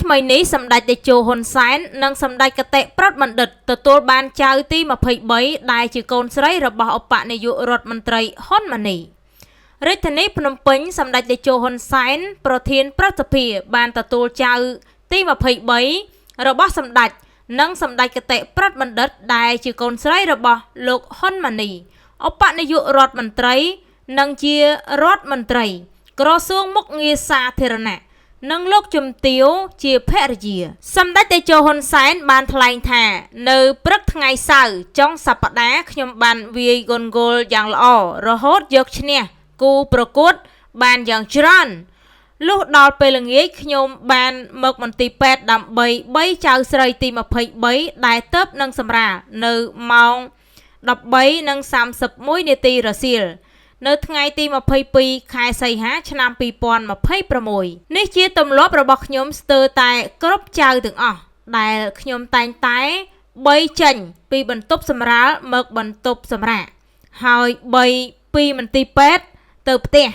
ថ្មីនេះសម្ដេចតេជោហ៊ុនសែននិងសម្ដេចកតេប្រុតបណ្ឌិតទទួលបានចៅទី23ដែលជាកូនស្រីរបស់ឧបនាយករដ្ឋមន្ត្រីហ៊ុនម៉ាណីរាជធានីភ្នំពេញសម្ដេចតេជោហ៊ុនសែនប្រធានព្រឹទ្ធសភាបានទទួលចៅទី23របស់សម្ដេចនិងសម្ដេចកតេប្រុតបណ្ឌិតដែលជាកូនស្រីរបស់លោកហ៊ុនម៉ាណីឧបនាយករដ្ឋមន្ត្រីនិងជារដ្ឋមន្ត្រីក្រសួងមុខងារសាធារណៈនិងលោកជំទាវជាភរិយាសម្ដេចតេជោហ៊ុនសែនបានថ្លែងថានៅព្រឹកថ្ងៃសៅរ៍ចុងសប្តាហ៍ខ្ញុំបានវាយគន់គល់យ៉ាងល្អរហូតយកឈ្នះគូប្រកួតបានយ៉ាងច្រើនលុះដល់ពេលល្ងាចខ្ញុំបានមកមន្ទីរពេទ្យដើម្បីបីចៅស្រីទី23ដែលទៅនឹងសម្រាលនៅម៉ោង 13:31 នាទីរសៀលនៅថ្ងៃទី22ខែសីហាឆ្នាំ2026នេះជាទម្លាប់របស់ខ្ញុំស្ទើរតែគ្រប់ចៅទាំងអស់ដែលខ្ញុំតែងតែបីចេញពីបន្ទប់សម្រាលមកបន្ទប់សម្រាកហើយបីពីមន្ទីរពេទ្យទៅផ្ទះ